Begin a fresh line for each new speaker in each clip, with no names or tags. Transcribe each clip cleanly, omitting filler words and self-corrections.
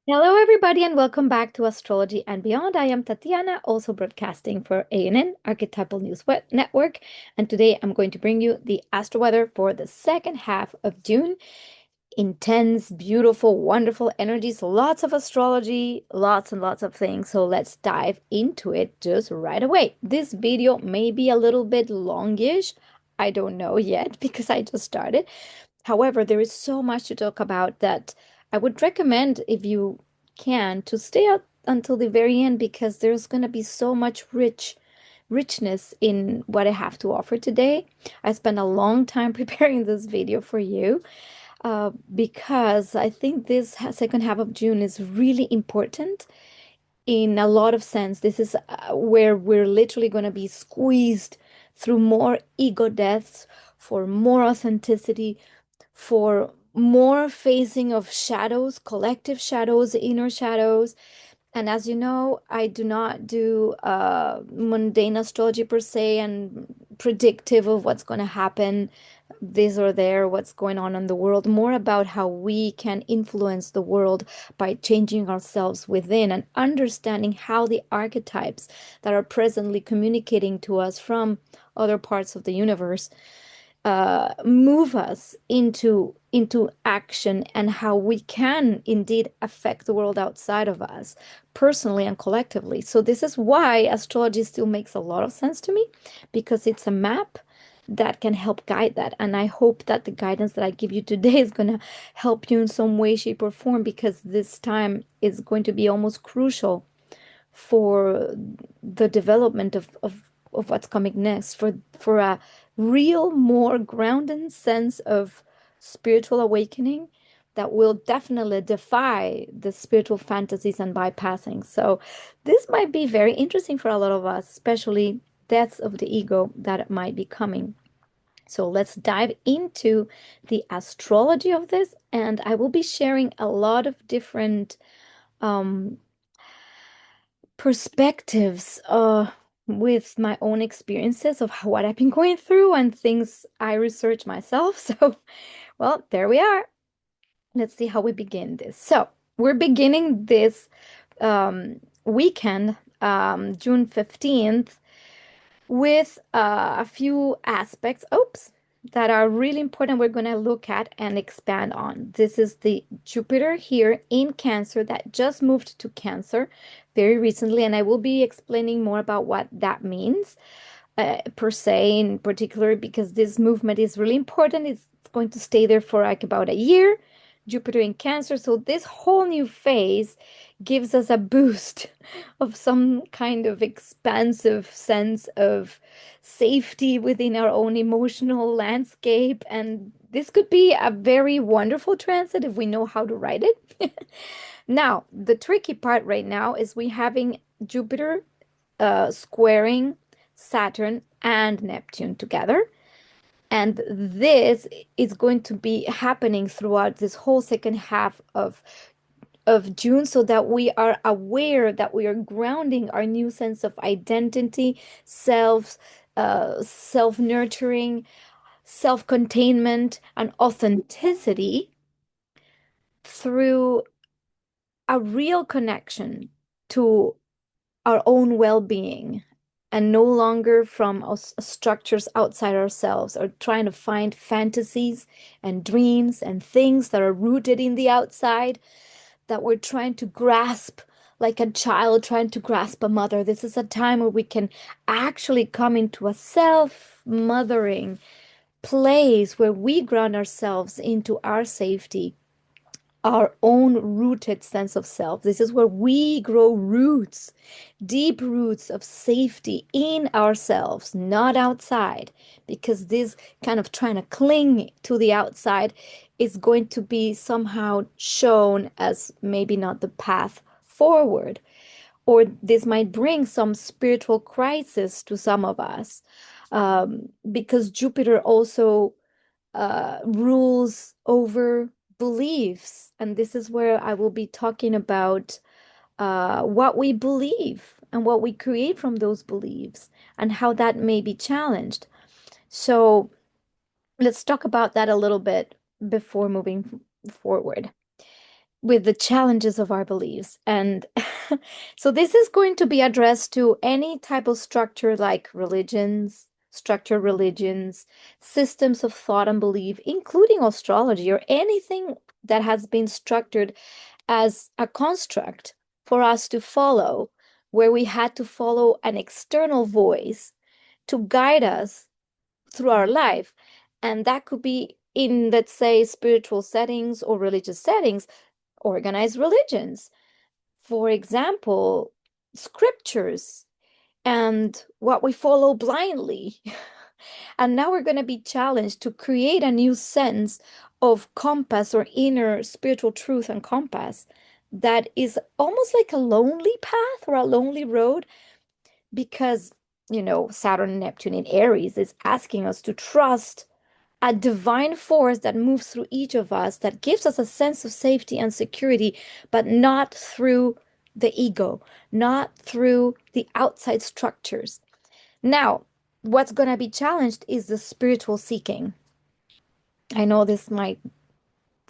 Hello, everybody, and welcome back to Astrology and Beyond. I am Tatiana, also broadcasting for ANN, Archetypal News Network. And today I'm going to bring you the astro weather for the second half of June. Intense, beautiful, wonderful energies, lots of astrology, lots and lots of things. So let's dive into it just right away. This video may be a little bit longish. I don't know yet because I just started. However, there is so much to talk about that I would recommend, if you can, to stay up until the very end because there's going to be so much richness in what I have to offer today. I spent a long time preparing this video for you because I think this second half of June is really important in a lot of sense. This is where we're literally going to be squeezed through more ego deaths for more authenticity, for more facing of shadows, collective shadows, inner shadows. And as you know, I do not do mundane astrology per se and predictive of what's going to happen this or there, what's going on in the world, more about how we can influence the world by changing ourselves within and understanding how the archetypes that are presently communicating to us from other parts of the universe move us into action and how we can indeed affect the world outside of us personally and collectively. So this is why astrology still makes a lot of sense to me because it's a map that can help guide that. And I hope that the guidance that I give you today is going to help you in some way, shape, or form because this time is going to be almost crucial for the development of what's coming next, for a real, more grounded sense of spiritual awakening that will definitely defy the spiritual fantasies and bypassing. So this might be very interesting for a lot of us, especially deaths of the ego that might be coming. So let's dive into the astrology of this, and I will be sharing a lot of different um, perspectives with my own experiences of what I've been going through and things I research myself. So, well, there we are. Let's see how we begin this. So, we're beginning this weekend, June 15th, with a few aspects, that are really important we're going to look at and expand on. This is the Jupiter here in Cancer that just moved to Cancer very recently, and I will be explaining more about what that means per se, in particular, because this movement is really important. It's going to stay there for like about a year. Jupiter in Cancer. So this whole new phase gives us a boost of some kind of expansive sense of safety within our own emotional landscape. And this could be a very wonderful transit if we know how to write it. Now, the tricky part right now is we having Jupiter squaring Saturn and Neptune together. And this is going to be happening throughout this whole second half of June so that we are aware that we are grounding our new sense of identity, self-nurturing, self-containment, and authenticity through a real connection to our own well-being and no longer from structures outside ourselves or trying to find fantasies and dreams and things that are rooted in the outside that we're trying to grasp like a child trying to grasp a mother. This is a time where we can actually come into a self-mothering place where we ground ourselves into our safety, our own rooted sense of self. This is where we grow roots, deep roots of safety in ourselves, not outside, because this kind of trying to cling to the outside is going to be somehow shown as maybe not the path forward. Or this might bring some spiritual crisis to some of us, because Jupiter also rules over beliefs. And this is where I will be talking about what we believe and what we create from those beliefs and how that may be challenged. So let's talk about that a little bit before moving forward. with the challenges of our beliefs. And so this is going to be addressed to any type of structure like religions, structured religions, systems of thought and belief, including astrology or anything that has been structured as a construct for us to follow, where we had to follow an external voice to guide us through our life. And that could be in, let's say, spiritual settings or religious settings, organized religions. For example, scriptures and what we follow blindly. And now we're going to be challenged to create a new sense of compass or inner spiritual truth and compass that is almost like a lonely path or a lonely road because, Saturn and Neptune in Aries is asking us to trust a divine force that moves through each of us that gives us a sense of safety and security, but not through the ego, not through the outside structures. Now, what's going to be challenged is the spiritual seeking. I know this might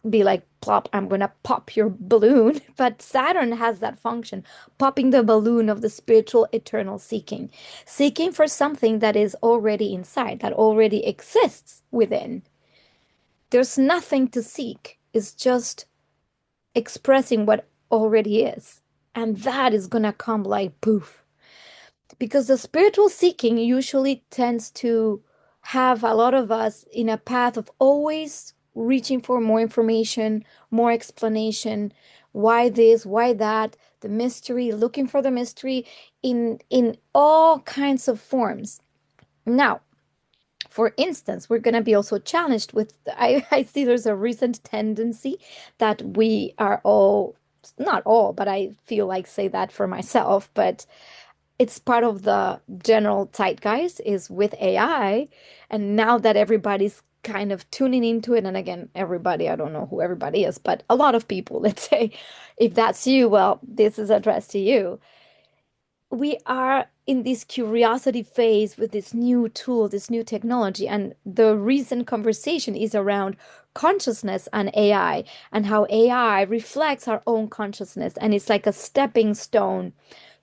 be like, plop, I'm going to pop your balloon, but Saturn has that function, popping the balloon of the spiritual eternal seeking, seeking for something that is already inside, that already exists within. There's nothing to seek. It's just expressing what already is. And that is going to come like poof. Because the spiritual seeking usually tends to have a lot of us in a path of always reaching for more information, more explanation, why this, why that, the mystery, looking for the mystery in all kinds of forms. Now, for instance, we're going to be also challenged with, I see there's a recent tendency that we are all, not all, but I feel like say that for myself, but it's part of the general zeitgeist is with AI. And now that everybody's kind of tuning into it, and again, everybody, I don't know who everybody is, but a lot of people, let's say, if that's you, well, this is addressed to you. We are in this curiosity phase with this new tool, this new technology. And the recent conversation is around consciousness and AI and how AI reflects our own consciousness. And it's like a stepping stone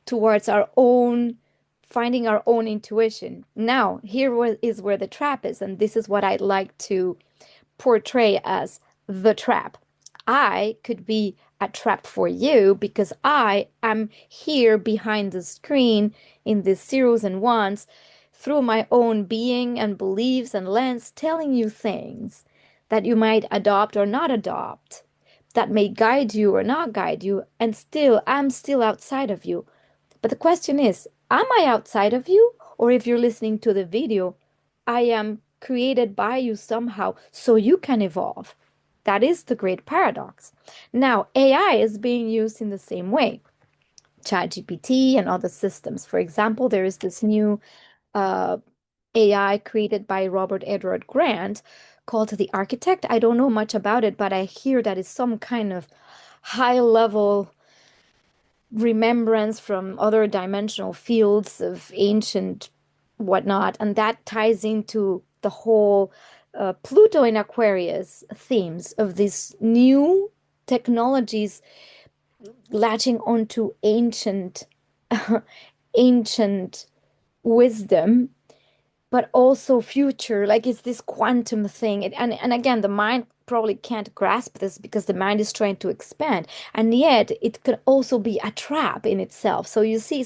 towards our own, finding our own intuition. Now, here is where the trap is. And this is what I'd like to portray as the trap. I could be a trap for you because I am here behind the screen in the zeros and ones through my own being and beliefs and lens, telling you things that you might adopt or not adopt, that may guide you or not guide you, and still, I'm still outside of you. But the question is, am I outside of you? Or if you're listening to the video, I am created by you somehow so you can evolve. That is the great paradox. Now, AI is being used in the same way. ChatGPT and other systems. For example, there is this new AI created by Robert Edward Grant called the Architect. I don't know much about it, but I hear that it's some kind of high level remembrance from other dimensional fields of ancient whatnot. And that ties into the whole Pluto in Aquarius themes of these new technologies latching onto ancient ancient wisdom, but also future. Like it's this quantum thing. And again, the mind probably can't grasp this because the mind is trying to expand. And yet it can also be a trap in itself. So you see,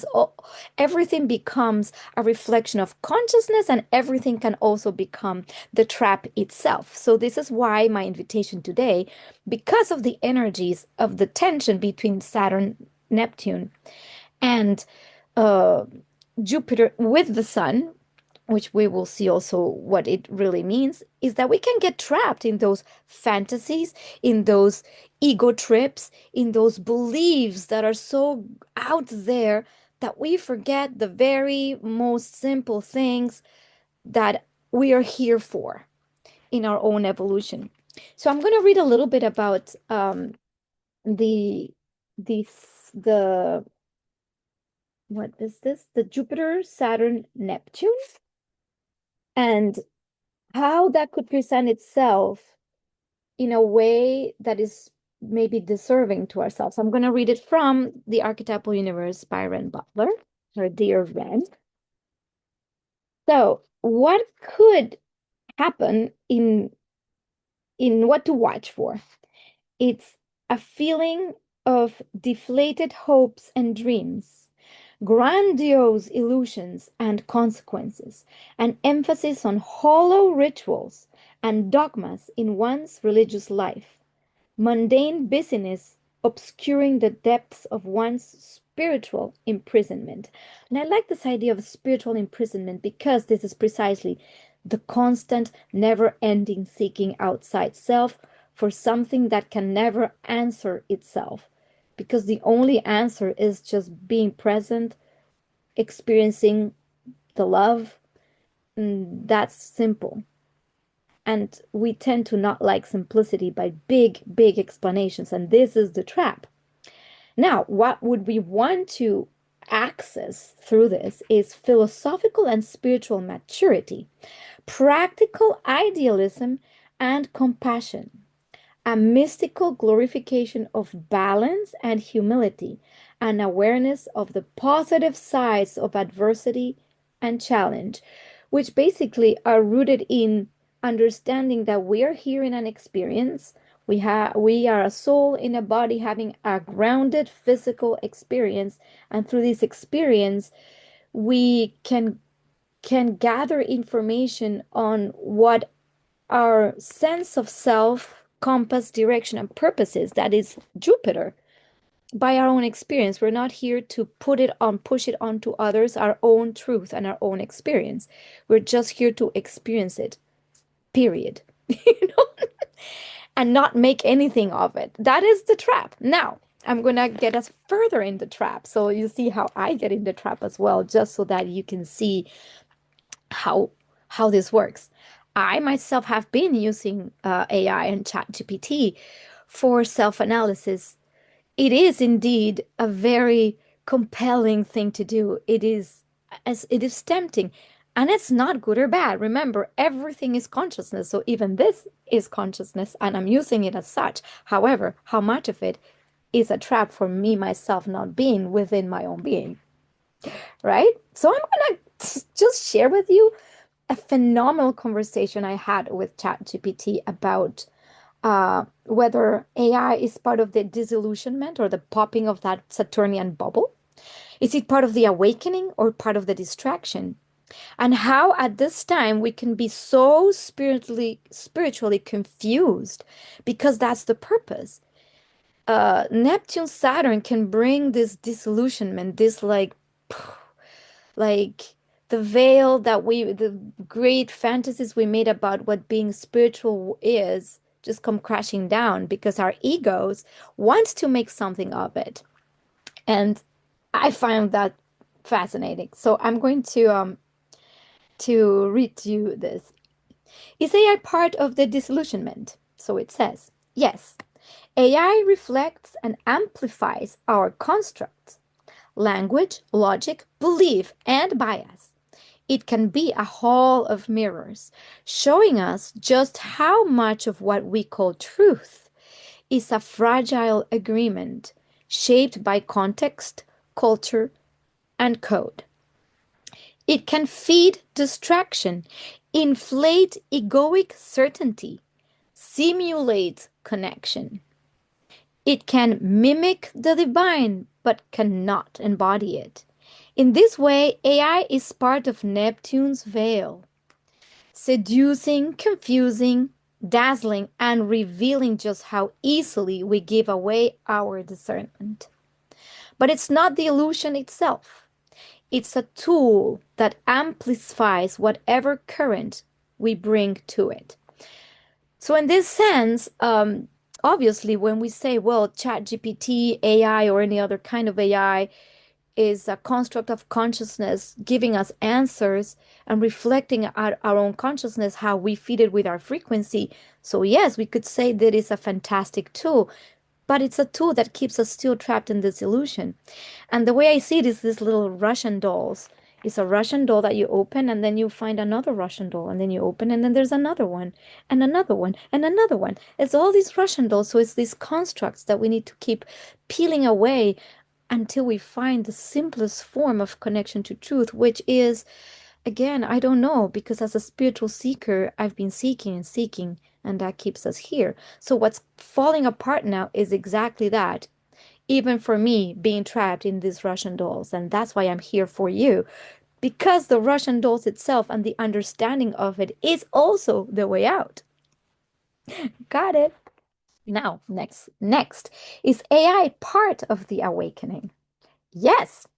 everything becomes a reflection of consciousness, and everything can also become the trap itself. So this is why my invitation today, because of the energies of the tension between Saturn, Neptune, and uh, Jupiter with the Sun, which we will see also what it really means, is that we can get trapped in those fantasies, in those ego trips, in those beliefs that are so out there that we forget the very most simple things that we are here for in our own evolution. So I'm going to read a little bit about the the the what is this? The Jupiter, Saturn, Neptune, and how that could present itself in a way that is maybe deserving to ourselves. I'm going to read it from The Archetypal Universe by Ren Butler, or Dear Ren. So, what could happen in what to watch for? It's a feeling of deflated hopes and dreams, grandiose illusions and consequences, an emphasis on hollow rituals and dogmas in one's religious life, mundane busyness obscuring the depths of one's spiritual imprisonment. And I like this idea of spiritual imprisonment because this is precisely the constant, never ending seeking outside self for something that can never answer itself. Because the only answer is just being present, experiencing the love. And that's simple. And we tend to not like simplicity by big, big explanations. And this is the trap. Now, what would we want to access through this is philosophical and spiritual maturity, practical idealism, and compassion, a mystical glorification of balance and humility, an awareness of the positive sides of adversity and challenge, which basically are rooted in understanding that we are here in an experience. We are a soul in a body having a grounded physical experience, and through this experience, we can gather information on what our sense of self, compass, direction, and purposes, that is Jupiter, by our own experience. We're not here to push it onto others, our own truth and our own experience. We're just here to experience it, period. You know, and not make anything of it. That is the trap. Now, I'm gonna get us further in the trap. So you see how I get in the trap as well, just so that you can see how this works. I myself have been using AI and ChatGPT for self-analysis. It is indeed a very compelling thing to do. It is tempting, and it's not good or bad. Remember, everything is consciousness, so even this is consciousness, and I'm using it as such. However, how much of it is a trap for me myself not being within my own being, right? So I'm gonna just share with you a phenomenal conversation I had with ChatGPT about whether AI is part of the disillusionment or the popping of that Saturnian bubble. Is it part of the awakening or part of the distraction? And how at this time we can be so spiritually confused because that's the purpose. Neptune Saturn can bring this disillusionment, this like the veil that the great fantasies we made about what being spiritual is just come crashing down because our egos want to make something of it. And I find that fascinating. So I'm going to read you this. Is AI part of the disillusionment? So it says, yes, AI reflects and amplifies our constructs, language, logic, belief, and bias. It can be a hall of mirrors, showing us just how much of what we call truth is a fragile agreement shaped by context, culture, and code. It can feed distraction, inflate egoic certainty, simulate connection. It can mimic the divine, but cannot embody it. In this way, AI is part of Neptune's veil, seducing, confusing, dazzling, and revealing just how easily we give away our discernment. But it's not the illusion itself. It's a tool that amplifies whatever current we bring to it. So in this sense, obviously, when we say, well, ChatGPT, AI, or any other kind of AI is a construct of consciousness giving us answers and reflecting our own consciousness, how we feed it with our frequency. So yes, we could say that it's a fantastic tool, but it's a tool that keeps us still trapped in this illusion. And the way I see it is these little Russian dolls. It's a Russian doll that you open, and then you find another Russian doll, and then you open, and then there's another one, and another one, and another one. It's all these Russian dolls. So it's these constructs that we need to keep peeling away until we find the simplest form of connection to truth, which is, again, I don't know, because as a spiritual seeker, I've been seeking and seeking, and that keeps us here. So what's falling apart now is exactly that. Even for me, being trapped in these Russian dolls. And that's why I'm here for you, because the Russian dolls itself and the understanding of it is also the way out. Got it. Now, next. Is AI part of the awakening? Yes,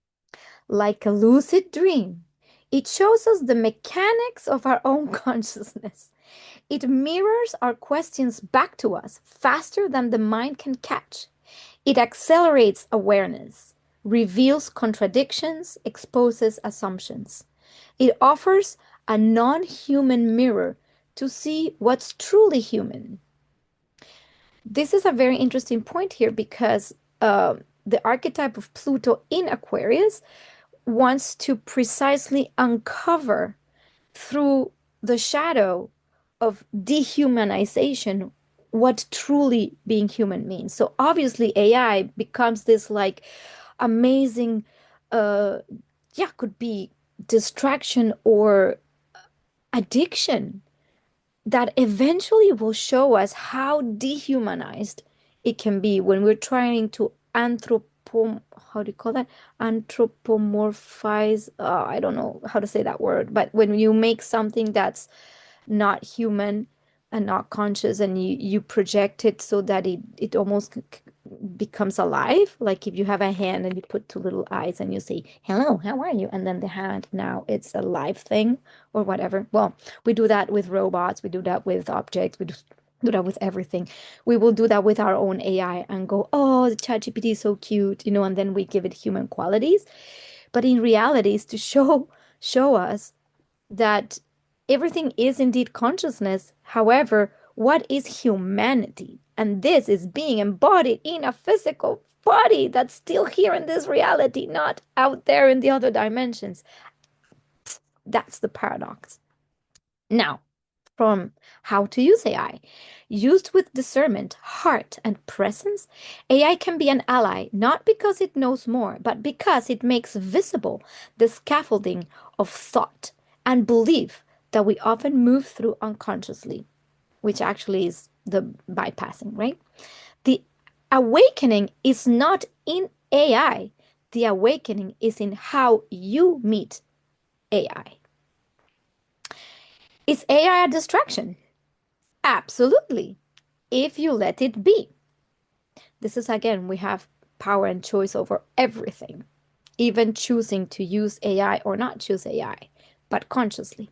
like a lucid dream. It shows us the mechanics of our own consciousness. It mirrors our questions back to us faster than the mind can catch. It accelerates awareness, reveals contradictions, exposes assumptions. It offers a non-human mirror to see what's truly human. This is a very interesting point here because the archetype of Pluto in Aquarius wants to precisely uncover through the shadow of dehumanization what truly being human means. So obviously AI becomes this like amazing yeah, could be distraction or addiction that eventually will show us how dehumanized it can be when we're trying to how do you call that? Anthropomorphize. I don't know how to say that word, but when you make something that's not human and not conscious, and you project it so that it almost becomes alive. Like if you have a hand and you put two little eyes and you say, "Hello, how are you?" And then the hand, now it's a live thing or whatever. Well, we do that with robots, we do that with objects, we do that with everything. We will do that with our own AI and go, "Oh, the ChatGPT is so cute," and then we give it human qualities. But in reality, it's to show us that everything is indeed consciousness. However, what is humanity? And this is being embodied in a physical body that's still here in this reality, not out there in the other dimensions. That's the paradox. Now, from how to use AI. Used with discernment, heart, and presence, AI can be an ally, not because it knows more, but because it makes visible the scaffolding of thought and belief that we often move through unconsciously, which actually is the bypassing, right? The awakening is not in AI. The awakening is in how you meet AI. Is AI a distraction? Absolutely, if you let it be. This is again, we have power and choice over everything, even choosing to use AI or not choose AI, but consciously.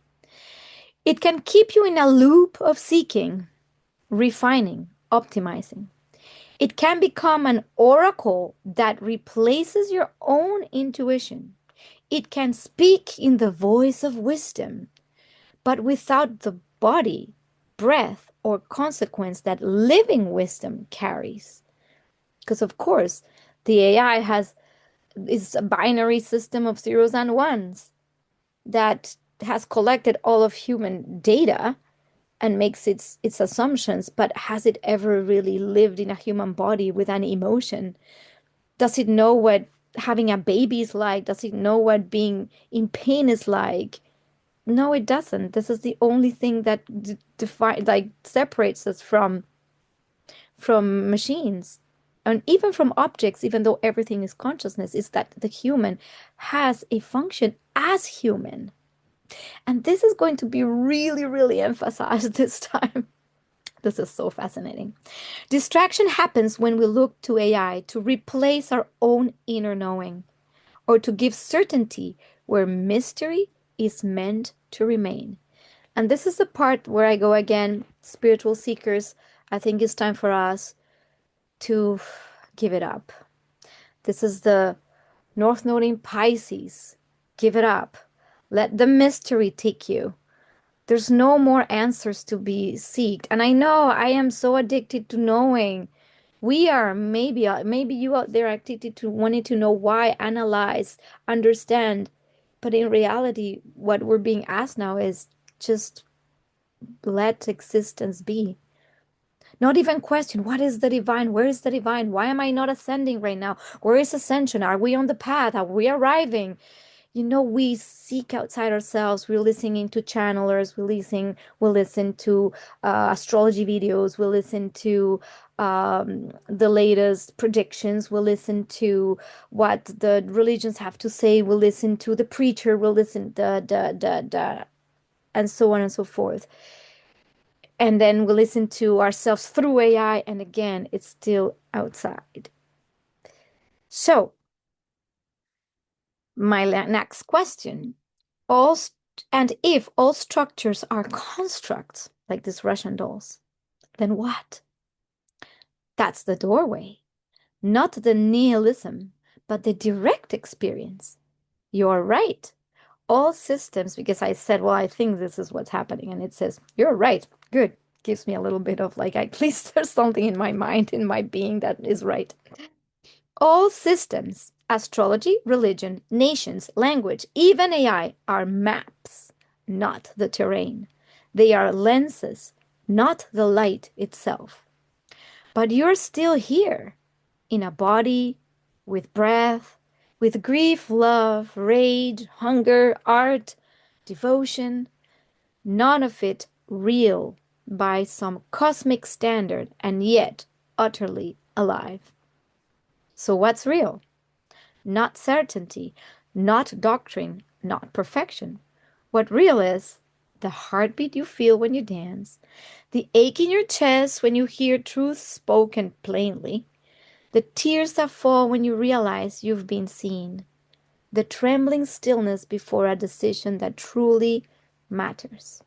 It can keep you in a loop of seeking, refining, optimizing. It can become an oracle that replaces your own intuition. It can speak in the voice of wisdom, but without the body, breath, or consequence that living wisdom carries. Because of course, the AI is a binary system of zeros and ones that has collected all of human data and makes its assumptions, but has it ever really lived in a human body with an emotion? Does it know what having a baby is like? Does it know what being in pain is like? No, it doesn't. This is the only thing that separates us from machines and even from objects, even though everything is consciousness, is that the human has a function as human. And this is going to be really, really emphasized this time. This is so fascinating. Distraction happens when we look to AI to replace our own inner knowing or to give certainty where mystery is meant to remain. And this is the part where I go again, spiritual seekers. I think it's time for us to give it up. This is the North Node in Pisces. Give it up. Let the mystery take you. There's no more answers to be seeked. And I know I am so addicted to knowing. We are maybe you out there are addicted to wanting to know why, analyze, understand. But in reality, what we're being asked now is just let existence be. Not even question, what is the divine? Where is the divine? Why am I not ascending right now? Where is ascension? Are we on the path? Are we arriving? We seek outside ourselves. We're listening to channelers. We listen to astrology videos. We listen to the latest predictions. We listen to what the religions have to say. We listen to the preacher. We listen and so on and so forth. And then we listen to ourselves through AI, and again, it's still outside. So, my next question. All and if all structures are constructs, like these Russian dolls, then what? That's the doorway, not the nihilism, but the direct experience. You're right. All systems, because I said, well, I think this is what's happening. And it says, you're right. Good. Gives me a little bit of like, at least there's something in my mind, in my being that is right. All systems, astrology, religion, nations, language, even AI, are maps, not the terrain. They are lenses, not the light itself. But you're still here, in a body, with breath, with grief, love, rage, hunger, art, devotion, none of it real by some cosmic standard, and yet utterly alive. So what's real? Not certainty, not doctrine, not perfection. What real is the heartbeat you feel when you dance, the ache in your chest when you hear truth spoken plainly, the tears that fall when you realize you've been seen, the trembling stillness before a decision that truly matters.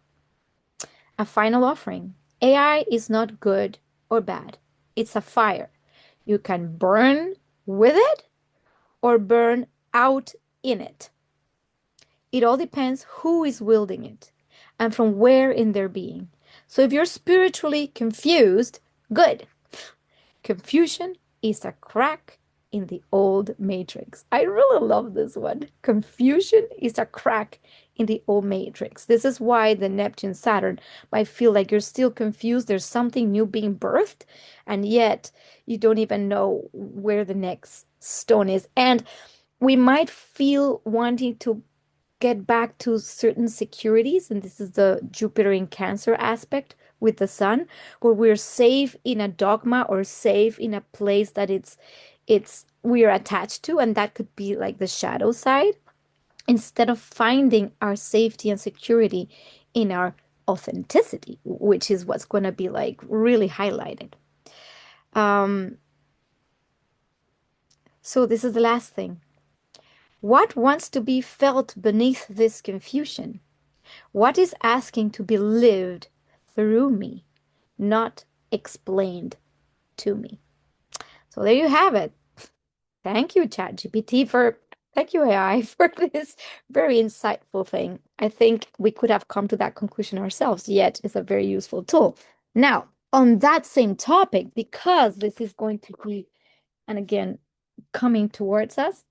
A final offering. AI is not good or bad. It's a fire. You can burn with it or burn out in it. It all depends who is wielding it and from where in their being. So if you're spiritually confused, good. Confusion is a crack in the old matrix. I really love this one. Confusion is a crack in the old matrix. This is why the Neptune Saturn might feel like you're still confused. There's something new being birthed, and yet you don't even know where the next stone is. And we might feel wanting to get back to certain securities, and this is the Jupiter in Cancer aspect with the sun, where we're safe in a dogma or safe in a place that it's we are attached to, and that could be like the shadow side, instead of finding our safety and security in our authenticity, which is what's going to be like really highlighted. So this is the last thing. What wants to be felt beneath this confusion? What is asking to be lived through me, not explained to me? So there you have it. Thank you, ChatGPT, thank you, AI, for this very insightful thing. I think we could have come to that conclusion ourselves, yet it's a very useful tool. Now, on that same topic, because this is going to be, and again, coming towards us,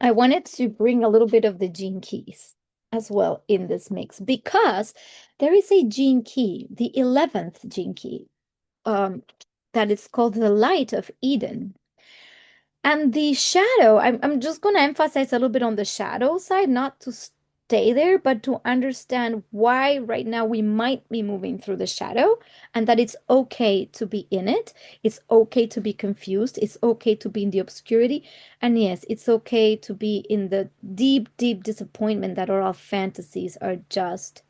I wanted to bring a little bit of the gene keys as well in this mix, because there is a gene key, the 11th gene key, that is called the light of Eden. And the shadow, I'm just going to emphasize a little bit on the shadow side, not to stay there, but to understand why right now we might be moving through the shadow, and that it's okay to be in it. It's okay to be confused. It's okay to be in the obscurity. And yes, it's okay to be in the deep, deep disappointment that all fantasies are just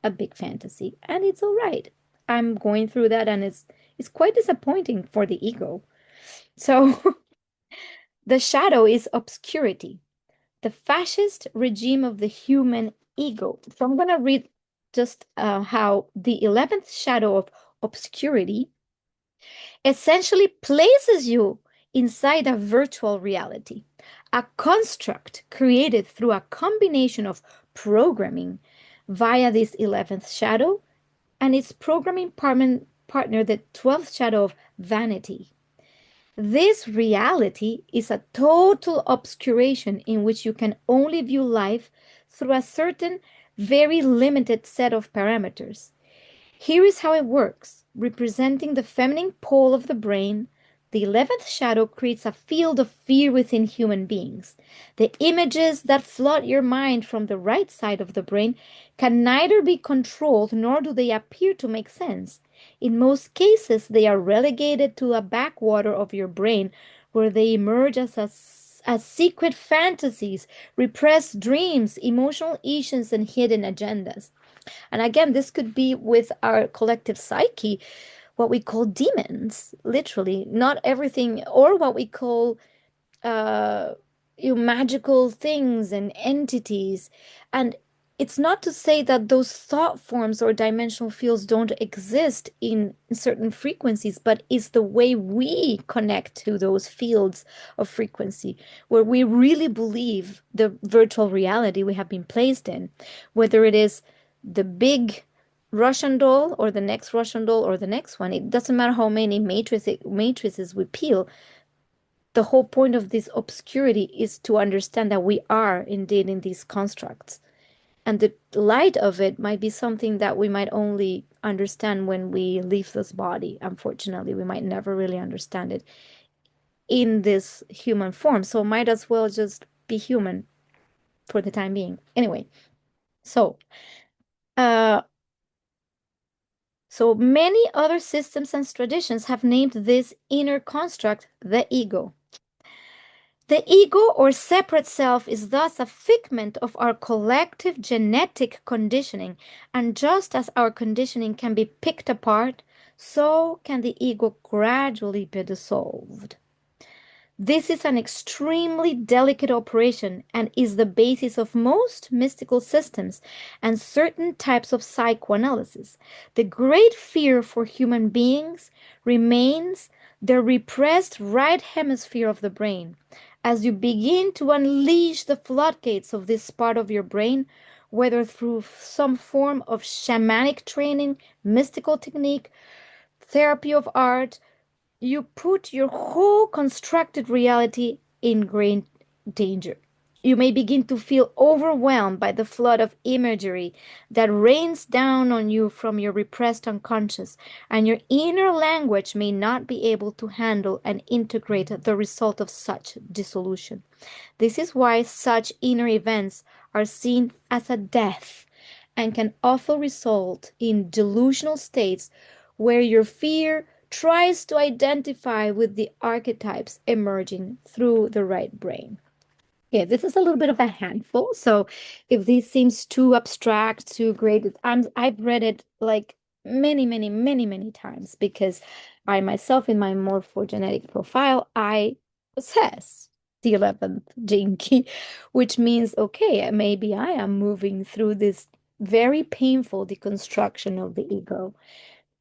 a big fantasy. And it's all right. I'm going through that, and it's quite disappointing for the ego. So the shadow is obscurity, the fascist regime of the human ego. So I'm going to read just how the 11th shadow of obscurity essentially places you inside a virtual reality, a construct created through a combination of programming via this 11th shadow and its programming partner, the 12th shadow of vanity. This reality is a total obscuration in which you can only view life through a certain very limited set of parameters. Here is how it works. Representing the feminine pole of the brain, the 11th shadow creates a field of fear within human beings. The images that flood your mind from the right side of the brain can neither be controlled nor do they appear to make sense. In most cases, they are relegated to a backwater of your brain where they emerge as secret fantasies, repressed dreams, emotional issues, and hidden agendas. And again, this could be with our collective psyche, what we call demons, literally, not everything, or what we call uh, magical things and entities. And it's not to say that those thought forms or dimensional fields don't exist in certain frequencies, but it's the way we connect to those fields of frequency, where we really believe the virtual reality we have been placed in, whether it is the big Russian doll or the next Russian doll or the next one. It doesn't matter how many matrices we peel. The whole point of this obscurity is to understand that we are indeed in these constructs. And the light of it might be something that we might only understand when we leave this body. Unfortunately, we might never really understand it in this human form. So might as well just be human for the time being. Anyway, so uh so many other systems and traditions have named this inner construct the ego. The ego or separate self is thus a figment of our collective genetic conditioning, and just as our conditioning can be picked apart, so can the ego gradually be dissolved. This is an extremely delicate operation and is the basis of most mystical systems and certain types of psychoanalysis. The great fear for human beings remains the repressed right hemisphere of the brain. As you begin to unleash the floodgates of this part of your brain, whether through some form of shamanic training, mystical technique, therapy of art, you put your whole constructed reality in great danger. You may begin to feel overwhelmed by the flood of imagery that rains down on you from your repressed unconscious, and your inner language may not be able to handle and integrate the result of such dissolution. This is why such inner events are seen as a death and can often result in delusional states where your fear tries to identify with the archetypes emerging through the right brain. Yeah, this is a little bit of a handful. So if this seems too abstract, too great, I've read it like many, many, many, many times because I myself, in my morphogenetic profile, I possess the 11th gene key, which means, okay, maybe I am moving through this very painful deconstruction of the ego,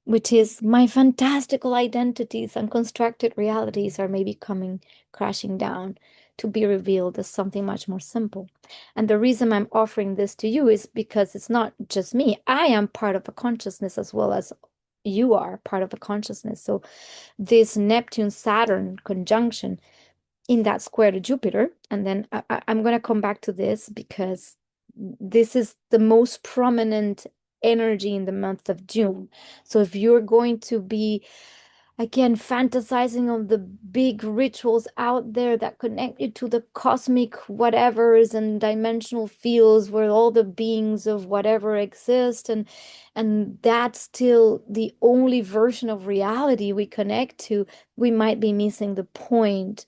which is my fantastical identities and constructed realities are maybe coming crashing down to be revealed as something much more simple. And the reason I'm offering this to you is because it's not just me. I am part of a consciousness as well as you are part of a consciousness. So this Neptune-Saturn conjunction in that square to Jupiter, and then I'm going to come back to this because this is the most prominent energy in the month of June. So if you're going to be again fantasizing on the big rituals out there that connect you to the cosmic whatevers and dimensional fields where all the beings of whatever exist, and that's still the only version of reality we connect to, we might be missing the point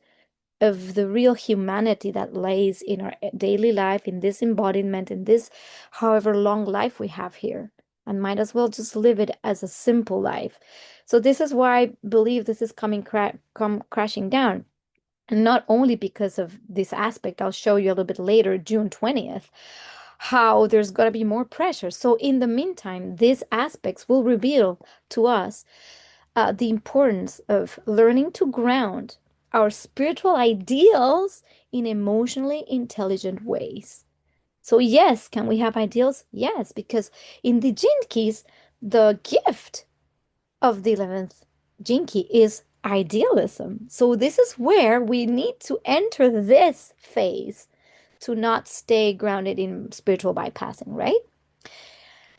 of the real humanity that lays in our daily life, in this embodiment, in this however long life we have here, and might as well just live it as a simple life. So this is why I believe this is coming crashing down. And not only because of this aspect, I'll show you a little bit later, June 20th, how there's going to be more pressure. So in the meantime, these aspects will reveal to us the importance of learning to ground our spiritual ideals in emotionally intelligent ways. So, yes, can we have ideals? Yes, because in the gene keys, the gift of the 11th gene key is idealism. So this is where we need to enter this phase to not stay grounded in spiritual bypassing, right?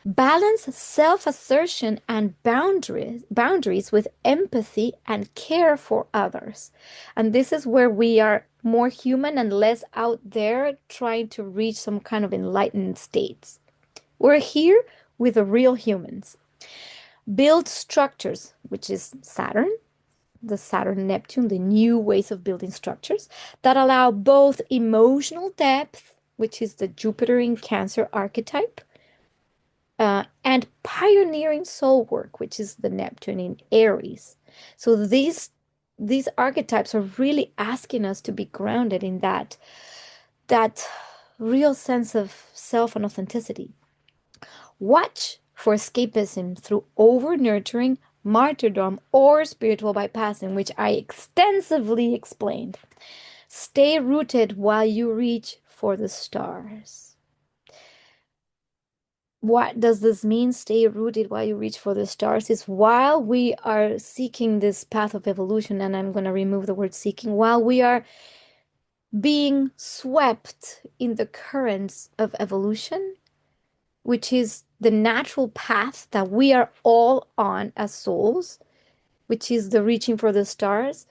Balance self-assertion and boundaries with empathy and care for others. And this is where we are more human and less out there trying to reach some kind of enlightened states. We're here with the real humans. Build structures, which is Saturn, the Saturn Neptune, the new ways of building structures that allow both emotional depth, which is the Jupiter in Cancer archetype, and pioneering soul work, which is the Neptune in Aries. So these archetypes are really asking us to be grounded in that real sense of self and authenticity. Watch for escapism through over nurturing, martyrdom, or spiritual bypassing, which I extensively explained. Stay rooted while you reach for the stars. What does this mean? Stay rooted while you reach for the stars is while we are seeking this path of evolution, and I'm going to remove the word seeking, while we are being swept in the currents of evolution, which is the natural path that we are all on as souls, which is the reaching for the stars.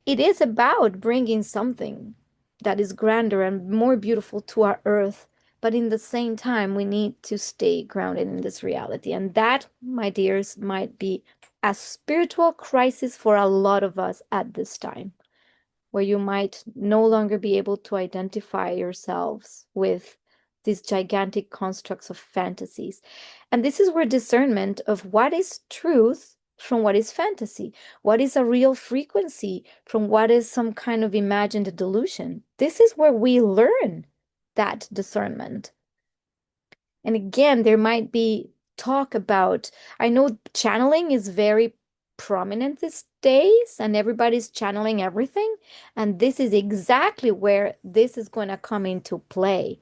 It is about bringing something that is grander and more beautiful to our earth. But in the same time, we need to stay grounded in this reality. And that, my dears, might be a spiritual crisis for a lot of us at this time, where you might no longer be able to identify yourselves with these gigantic constructs of fantasies. And this is where discernment of what is truth from what is fantasy, what is a real frequency from what is some kind of imagined delusion. This is where we learn that discernment. And again, there might be talk about, I know channeling is very prominent these days and everybody's channeling everything. And this is exactly where this is going to come into play.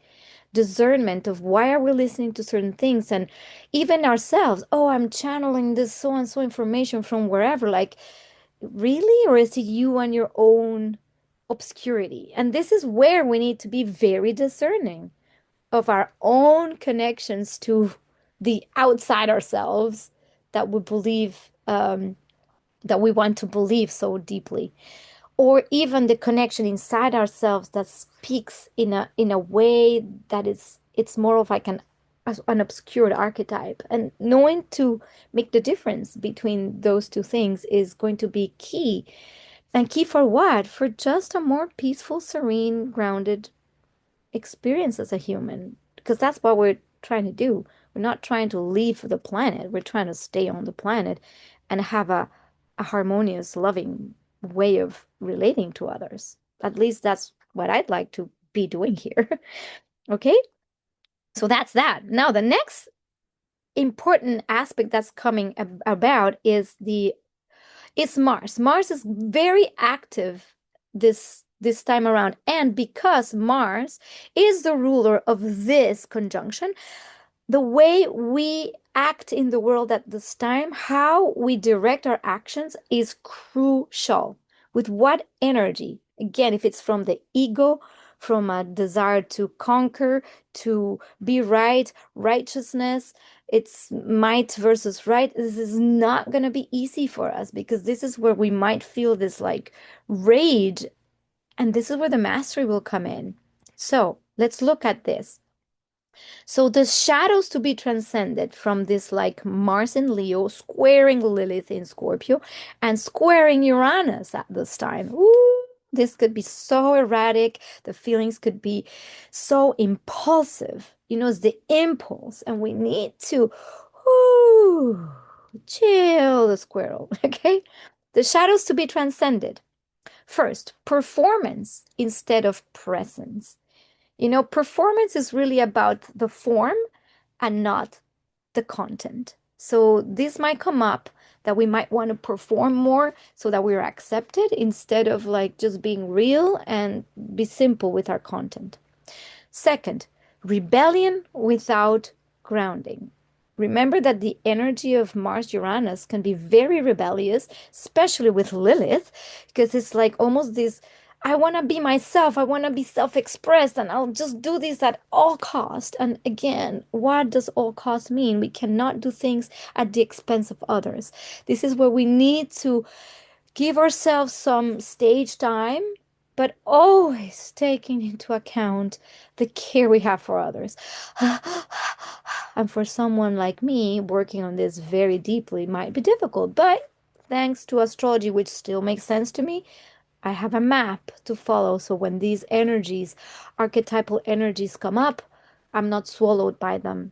Discernment of why are we listening to certain things, and even ourselves. Oh, I'm channeling this so and so information from wherever. Like, really? Or is it you and your own obscurity? And this is where we need to be very discerning of our own connections to the outside ourselves that we believe, that we want to believe so deeply, or even the connection inside ourselves that speaks in a way that it's more of like an obscured archetype. And knowing to make the difference between those two things is going to be key. And key for what? For just a more peaceful, serene, grounded experience as a human, because that's what we're trying to do. We're not trying to leave the planet. We're trying to stay on the planet and have a harmonious, loving way of relating to others. At least that's what I'd like to be doing here. Okay? So that's that. Now, the next important aspect that's coming about is Mars. Mars is very active this time around. And because Mars is the ruler of this conjunction, the way we act in the world at this time, how we direct our actions is crucial. With what energy? Again, if it's from the ego, from a desire to conquer, to be right, righteousness, it's might versus right. This is not going to be easy for us because this is where we might feel this like rage, and this is where the mastery will come in. So let's look at this. So the shadows to be transcended from this like Mars in Leo, squaring Lilith in Scorpio, and squaring Uranus at this time. Ooh, this could be so erratic. The feelings could be so impulsive. You know, it's the impulse, and we need to ooh, chill the squirrel, okay? The shadows to be transcended. First, performance instead of presence. You know, performance is really about the form and not the content. So this might come up that we might want to perform more so that we're accepted instead of like just being real and be simple with our content. Second, rebellion without grounding. Remember that the energy of Mars Uranus can be very rebellious, especially with Lilith, because it's like almost this, I want to be myself, I want to be self-expressed, and I'll just do this at all cost. And again, what does all cost mean? We cannot do things at the expense of others. This is where we need to give ourselves some stage time, but always taking into account the care we have for others. And for someone like me, working on this very deeply might be difficult, but thanks to astrology, which still makes sense to me, I have a map to follow. So when these energies, archetypal energies come up, I'm not swallowed by them.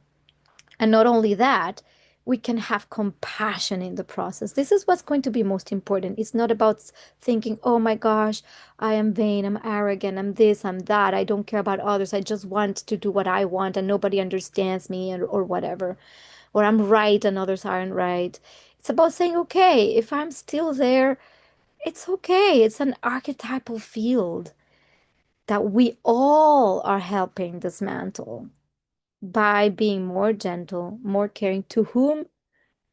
And not only that, we can have compassion in the process. This is what's going to be most important. It's not about thinking, oh my gosh, I am vain, I'm arrogant, I'm this, I'm that, I don't care about others, I just want to do what I want and nobody understands me or whatever. Or I'm right and others aren't right. It's about saying, okay, if I'm still there, it's okay. It's an archetypal field that we all are helping dismantle by being more gentle, more caring to whom?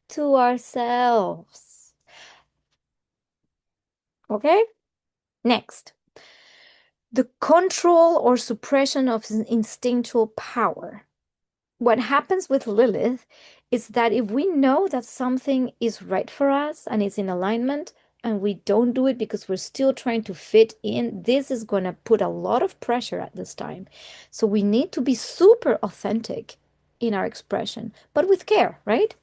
To ourselves. Okay? Next, the control or suppression of instinctual power. What happens with Lilith is that if we know that something is right for us and it's in alignment, and we don't do it because we're still trying to fit in, this is going to put a lot of pressure at this time. So we need to be super authentic in our expression, but with care, right?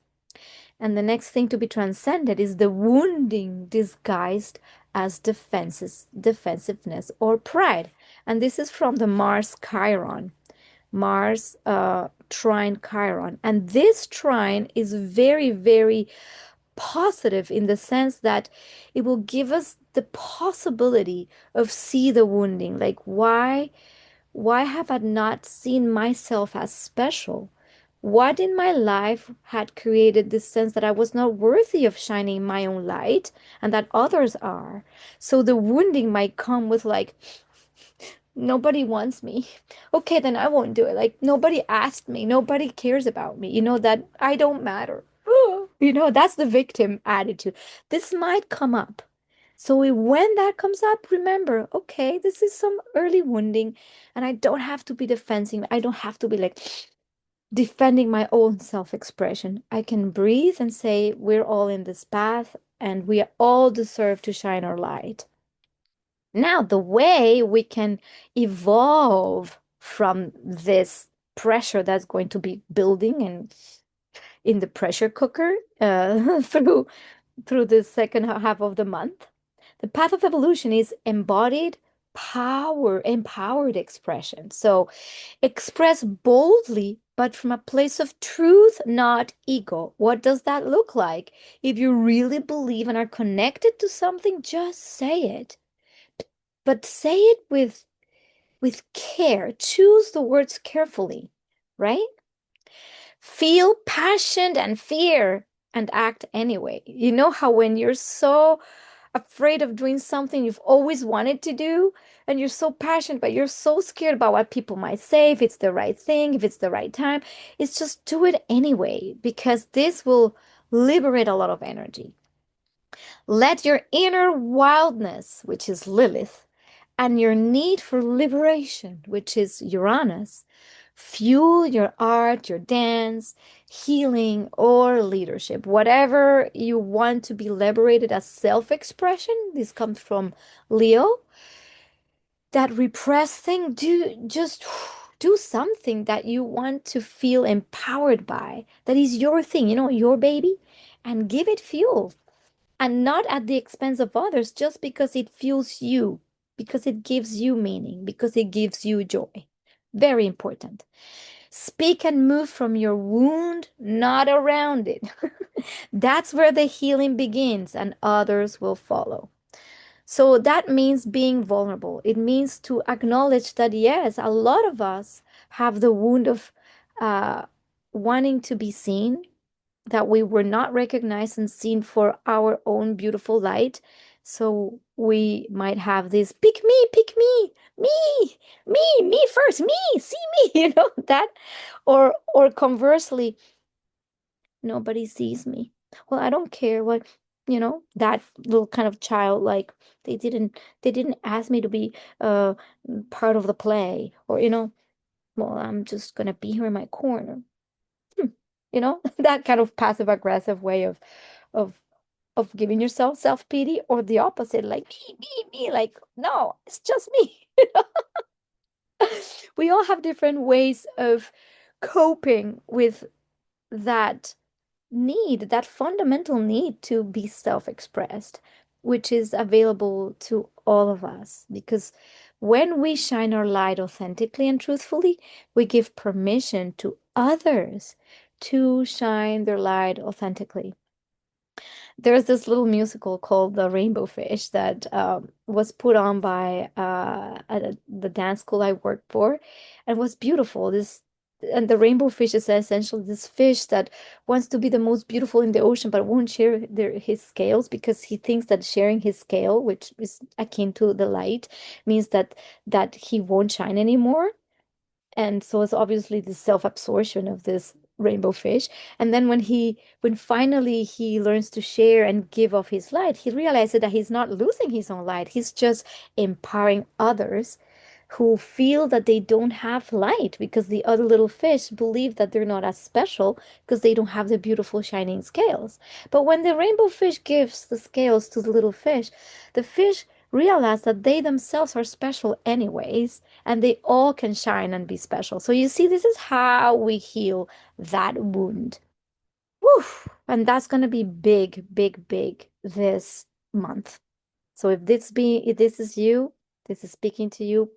And the next thing to be transcended is the wounding disguised as defensiveness or pride. And this is from the Mars Chiron. Mars trine Chiron. And this trine is very, very positive in the sense that it will give us the possibility of see the wounding. Like, why have I not seen myself as special? What in my life had created this sense that I was not worthy of shining my own light and that others are? So the wounding might come with like, nobody wants me. Okay, then I won't do it. Like, nobody asked me. Nobody cares about me. That I don't matter. That's the victim attitude. This might come up. So when that comes up, remember, okay, this is some early wounding, and I don't have to be defending. I don't have to be like defending my own self-expression. I can breathe and say, we're all in this path, and we all deserve to shine our light. Now, the way we can evolve from this pressure that's going to be building and in the pressure cooker through the second half of the month. The path of evolution is embodied power, empowered expression. So express boldly, but from a place of truth, not ego. What does that look like? If you really believe and are connected to something, just say it. But say it with care. Choose the words carefully, right? Feel passion and fear and act anyway. You know how when you're so afraid of doing something you've always wanted to do, and you're so passionate, but you're so scared about what people might say, if it's the right thing, if it's the right time, it's just do it anyway, because this will liberate a lot of energy. Let your inner wildness, which is Lilith, and your need for liberation, which is Uranus, fuel your art, your dance, healing, or leadership. Whatever you want to be liberated as self-expression, this comes from Leo. That repressed thing, do something that you want to feel empowered by, that is your thing, your baby, and give it fuel. And not at the expense of others, just because it fuels you, because it gives you meaning, because it gives you joy. Very important. Speak and move from your wound, not around it. That's where the healing begins, and others will follow. So that means being vulnerable. It means to acknowledge that, yes, a lot of us have the wound of uh, wanting to be seen, that we were not recognized and seen for our own beautiful light. So we might have this pick me, me first, me, see me, that, or conversely, Nobody sees me. Well, I don't care what, that little kind of child, like they didn't ask me to be uh part of the play, or well, I'm just gonna be here in my corner. Hmm. That kind of passive aggressive way of of giving yourself self-pity, or the opposite, like me, like, no, it's just me. We all have different ways of coping with that need, that fundamental need to be self-expressed, which is available to all of us. Because when we shine our light authentically and truthfully, we give permission to others to shine their light authentically. There's this little musical called The Rainbow Fish that was put on by at the dance school I worked for, and was beautiful. And the rainbow fish is essentially this fish that wants to be the most beautiful in the ocean, but won't share his scales because he thinks that sharing his scale, which is akin to the light, means that he won't shine anymore. And so it's obviously the self-absorption of this rainbow fish. And then when finally he learns to share and give of his light, he realizes that he's not losing his own light. He's just empowering others who feel that they don't have light because the other little fish believe that they're not as special because they don't have the beautiful shining scales. But when the rainbow fish gives the scales to the fish realize that they themselves are special anyways, and they all can shine and be special. So you see, this is how we heal that wound. Woof! And that's going to be big, big, big this month. So if this is you, this is speaking to you,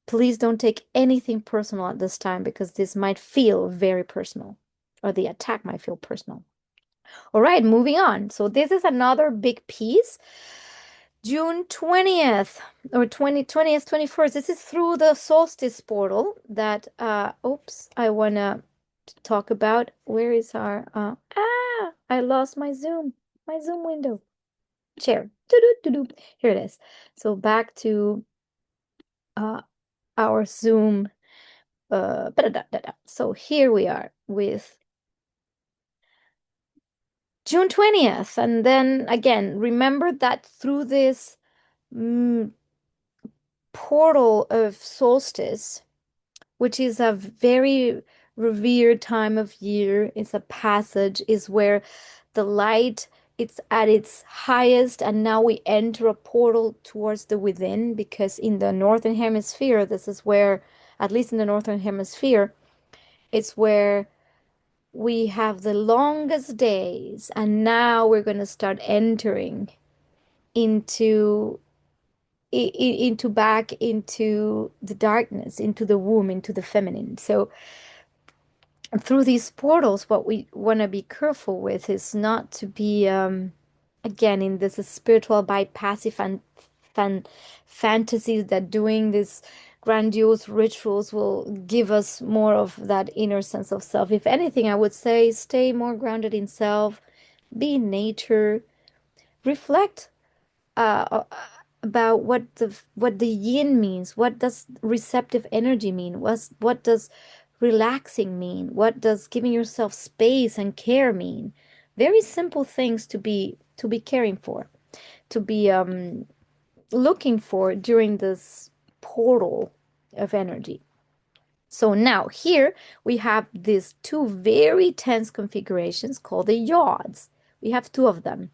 please don't take anything personal at this time because this might feel very personal, or the attack might feel personal. All right, moving on. So this is another big piece. June 20th or 20th, 21st. This is through the Solstice portal that oops, I wanna talk about. Where is our I lost my Zoom window. Share. Doo-doo-doo-doo. Here it is. So back to uh our Zoom ba-da-da-da-da. So here we are with June 20th. And then again, remember that through this mm, portal of solstice, which is a very revered time of year, it's a passage, is where the light it's at its highest, and now we enter a portal towards the within, because in the northern hemisphere, this is where, at least in the northern hemisphere, it's where we have the longest days, and now we're going to start entering into into back into the darkness, into the womb, into the feminine. So through these portals, what we want to be careful with is not to be again in this spiritual bypassive and fantasies that doing these grandiose rituals will give us more of that inner sense of self. If anything, I would say stay more grounded in self, be in nature, reflect about what the yin means. What does receptive energy mean? What does relaxing mean? What does giving yourself space and care mean? Very simple things to be caring for, to be looking for during this portal of energy. So now here we have these two very tense configurations called the yods. We have two of them.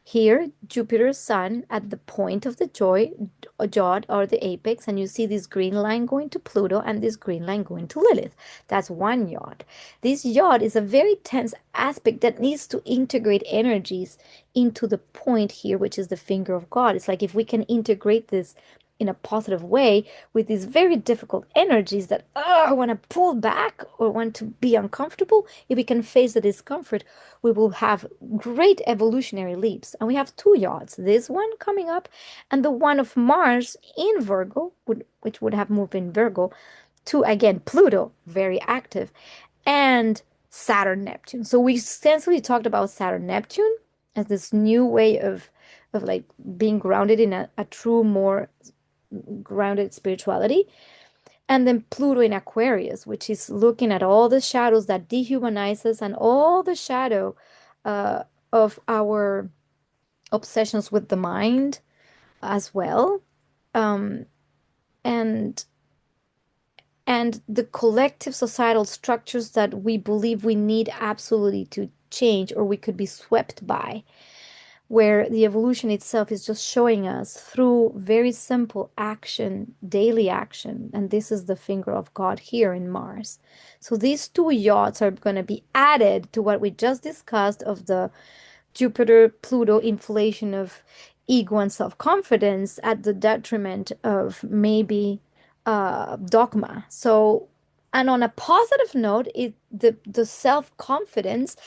Here, Jupiter's sun at the point of the jod or the apex, and you see this green line going to Pluto and this green line going to Lilith. That's one yod. This yod is a very tense aspect that needs to integrate energies into the point here, which is the finger of God. It's like if we can integrate this in a positive way with these very difficult energies that I want to pull back or want to be uncomfortable, if we can face the discomfort, we will have great evolutionary leaps. And we have two yods, this one coming up and the one of Mars in Virgo, which would have moved in Virgo, to again Pluto, very active, and Saturn Neptune. So we extensively talked about Saturn Neptune as this new way of like being grounded in a true, more grounded spirituality. And then Pluto in Aquarius, which is looking at all the shadows that dehumanize us and all the shadow uh, of our obsessions with the mind as well. Um, and and the collective societal structures that we believe we need absolutely to change or we could be swept by, where the evolution itself is just showing us through very simple action, daily action. And this is the finger of God here in Mars. So these two yachts are going to be added to what we just discussed of the Jupiter Pluto inflation of ego and self-confidence at the detriment of maybe dogma. So, and on a positive note, the self-confidence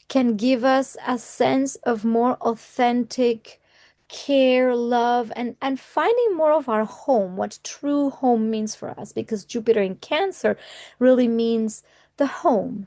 can give us a sense of more authentic care, love, and finding more of our home, what true home means for us, because Jupiter in Cancer really means the home,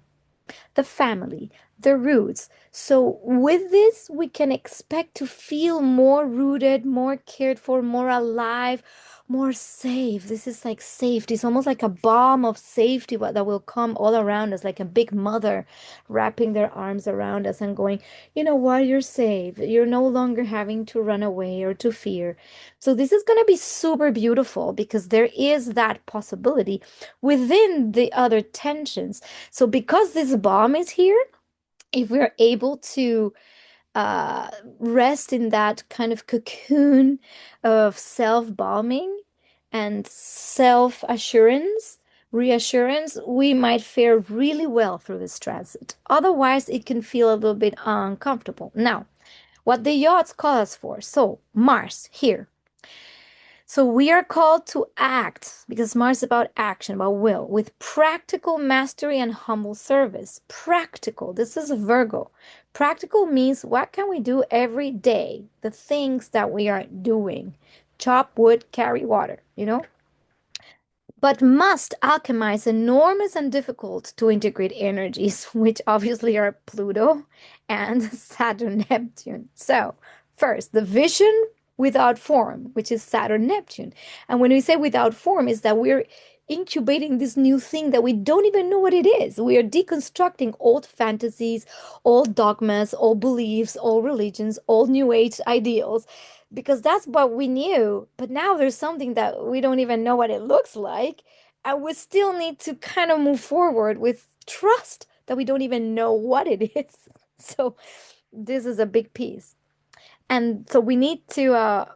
the family, the roots. So, with this, we can expect to feel more rooted, more cared for, more alive, more safe. This is like safety. It's almost like a balm of safety that will come all around us, like a big mother wrapping their arms around us and going, you know what, you're safe. You're no longer having to run away or to fear. So, this is going to be super beautiful because there is that possibility within the other tensions. So because this bomb is here, if we're able to uh, rest in that kind of cocoon of self-balming and self-assurance, reassurance, we might fare really well through this transit. Otherwise, it can feel a little bit uncomfortable. Now, what the yachts call us for. So, Mars here. So we are called to act because Mars is about action, about will, with practical mastery and humble service. Practical. This is a Virgo. Practical means what can we do every day? The things that we are doing. Chop wood, carry water, but must alchemize enormous and difficult to integrate energies, which obviously are Pluto and Saturn Neptune. So, first, the vision without form, which is Saturn Neptune. And when we say without form, is that we're incubating this new thing that we don't even know what it is. We are deconstructing old fantasies, old dogmas, old beliefs, old religions, old New Age ideals because that's what we knew. But now there's something that we don't even know what it looks like. And we still need to kind of move forward with trust that we don't even know what it is. So this is a big piece. And so we need to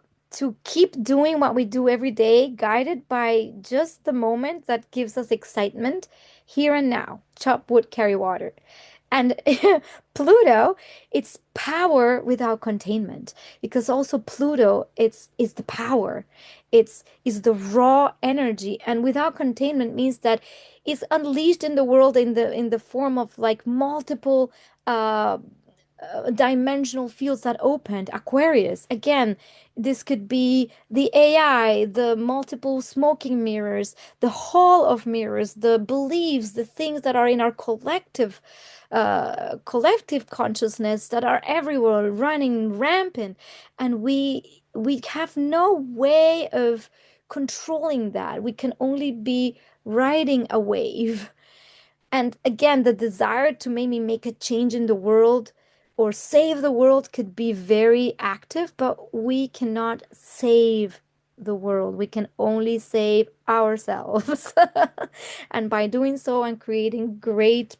keep doing what we do every day, guided by just the moment that gives us excitement here and now. Chop wood, carry water. And Pluto, it's power without containment, because also Pluto, it's is the power. It's is the raw energy, and without containment means that it's unleashed in the world in the form of like multiple uh dimensional fields that opened. Aquarius, again, this could be the AI, the multiple smoking mirrors, the hall of mirrors, the beliefs, the things that are in our collective consciousness that are everywhere running rampant, and we have no way of controlling that. We can only be riding a wave. And again, the desire to maybe make a change in the world or save the world could be very active, but we cannot save the world. We can only save ourselves. And by doing so and creating great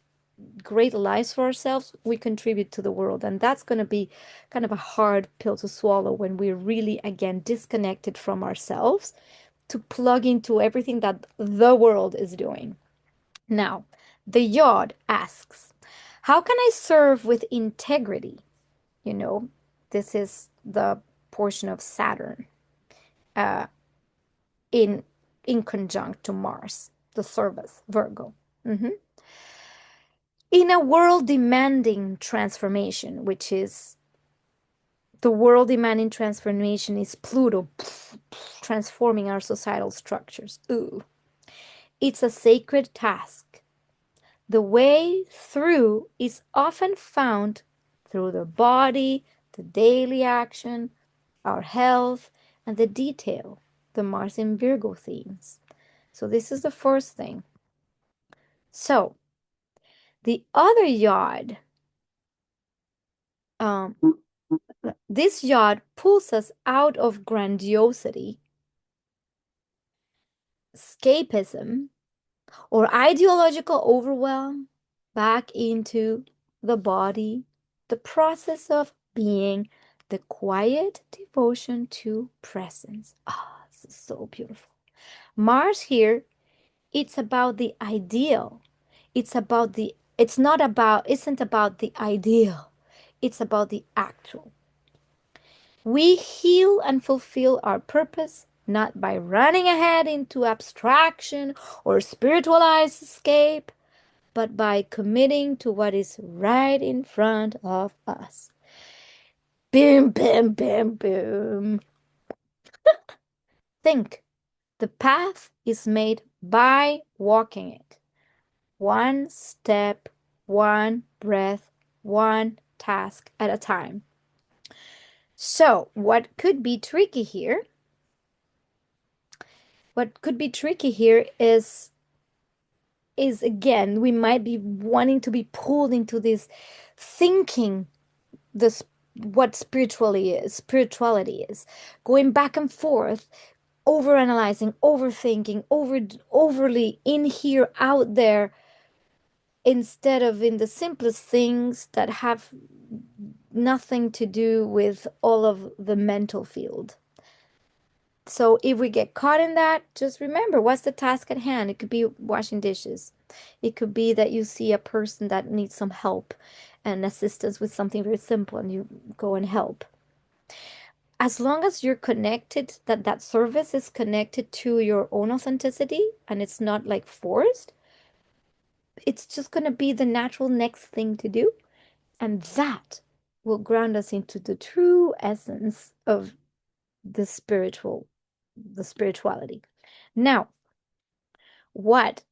lives for ourselves, we contribute to the world. And that's going to be kind of a hard pill to swallow when we're really, again, disconnected from ourselves to plug into everything that the world is doing. Now, the yod asks, how can I serve with integrity? You know, this is the portion of Saturn uh, in in conjunct to Mars, the service, Virgo. Mhm. In a world demanding transformation, which is the world demanding transformation is Pluto transforming our societal structures. Ooh, it's a sacred task. The way through is often found through the body, the daily action, our health, and the detail, the Mars in Virgo themes. So this is the first thing. So the other yod, um, this yod pulls us out of grandiosity, escapism, or ideological overwhelm back into the body, the process of being, the quiet devotion to presence. Ah, this is so beautiful. Mars here, it's about the ideal. Isn't about the ideal. It's about the actual. We heal and fulfill our purpose not by running ahead into abstraction or spiritualized escape, but by committing to what is right in front of us. Boom, boom, boom, boom. Think. The path is made by walking it. One step, one breath, one task at a time. So, what could be tricky here? What could be tricky here is again, we might be wanting to be pulled into this thinking this what spirituality is, going back and forth, overanalyzing, overthinking, overly in here, out there, instead of in the simplest things that have nothing to do with all of the mental field. So if we get caught in that, just remember what's the task at hand. It could be washing dishes. It could be that you see a person that needs some help and assistance with something very simple and you go and help. As long as you're connected, that service is connected to your own authenticity and it's not like forced, it's just going to be the natural next thing to do. And that will ground us into the true essence of the spirituality. Now, what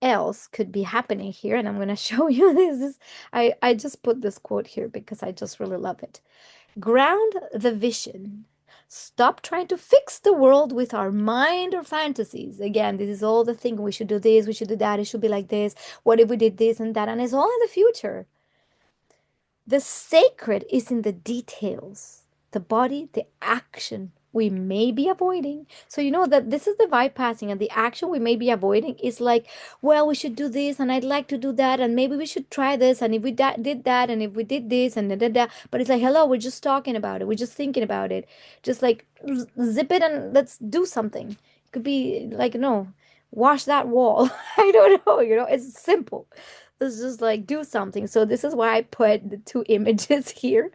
else could be happening here? And I'm going to show you this. I just put this quote here because I just really love it. Ground the vision. Stop trying to fix the world with our mind or fantasies. Again, this is all the thing. We should do this, we should do that, it should be like this. What if we did this and that? And it's all in the future. The sacred is in the details, the body, the action we may be avoiding. So you know that this is the vibe passing, and the action we may be avoiding is like, well, we should do this, and I'd like to do that, and maybe we should try this, and if we did that, and if we did this, and da da da. But it's like, hello, we're just talking about it, we're just thinking about it, just like zip it and let's do something. It could be like, no, wash that wall. I don't know, it's simple. It's just like do something. So this is why I put the two images here.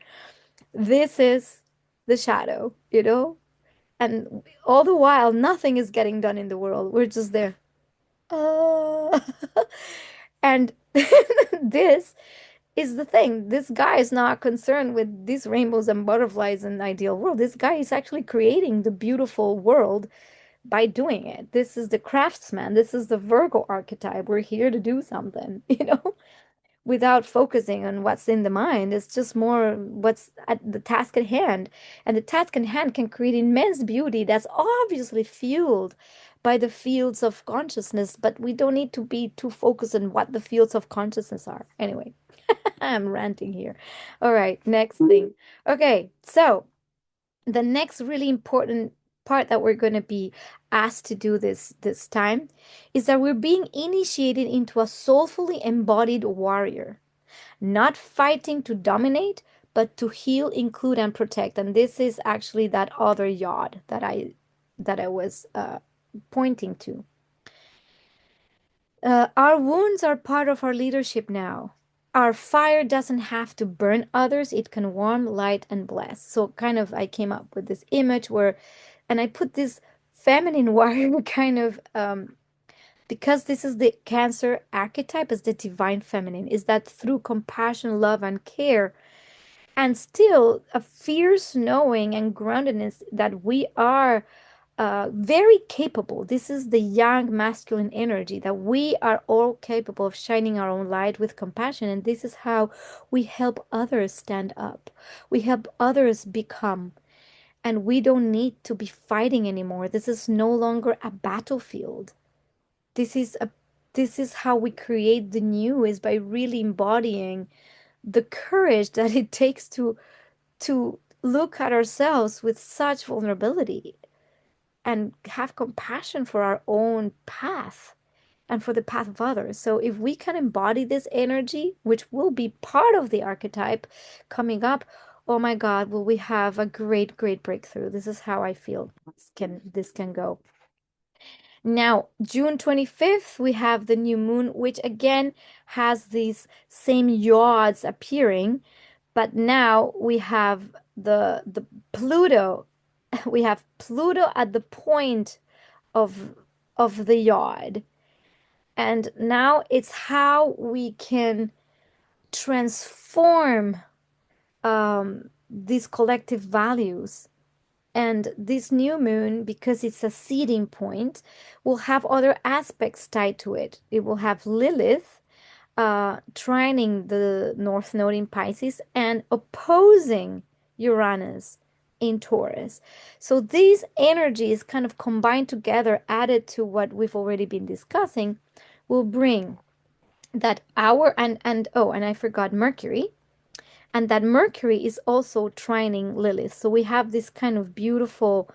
This is the shadow, and all the while nothing is getting done in the world. We're just there. Uh, and this is the thing. This guy is not concerned with these rainbows and butterflies and ideal world. This guy is actually creating the beautiful world by doing it. This is the craftsman. This is the Virgo archetype. We're here to do something, without focusing on what's in the mind. It's just more what's at the task at hand. And the task at hand can create immense beauty that's obviously fueled by the fields of consciousness, but we don't need to be too focused on what the fields of consciousness are. Anyway, I'm ranting here. All right, next thing. Okay, so the next really important part that we're going to be asked to do this time is that we're being initiated into a soulfully embodied warrior, not fighting to dominate, but to heal, include, and protect. And this is actually that other yod that I was pointing to. Our wounds are part of our leadership now. Our fire doesn't have to burn others, it can warm, light, and bless. So, kind of, I came up with this image where, and I put this feminine warrior kind of, because this is the Cancer archetype, is the divine feminine, is that through compassion, love, and care, and still a fierce knowing and groundedness that we are very capable. This is the young masculine energy that we are all capable of shining our own light with compassion. And this is how we help others stand up. We help others become. And we don't need to be fighting anymore. This is no longer a battlefield. This is a this is how we create the new, is by really embodying the courage that it takes to look at ourselves with such vulnerability and have compassion for our own path and for the path of others. So if we can embody this energy, which will be part of the archetype coming up, oh my God, will we have a great, great breakthrough. This is how I feel this can go. Now, June 25th, we have the new moon, which again has these same yods appearing, but now we have the Pluto. We have Pluto at the point of the yod. And now it's how we can transform these collective values. And this new moon, because it's a seeding point, will have other aspects tied to it. It will have Lilith trining the North Node in Pisces and opposing Uranus in Taurus. So these energies kind of combined together, added to what we've already been discussing, will bring that our and oh, and I forgot Mercury, and that Mercury is also trining Lilith. So we have this kind of beautiful,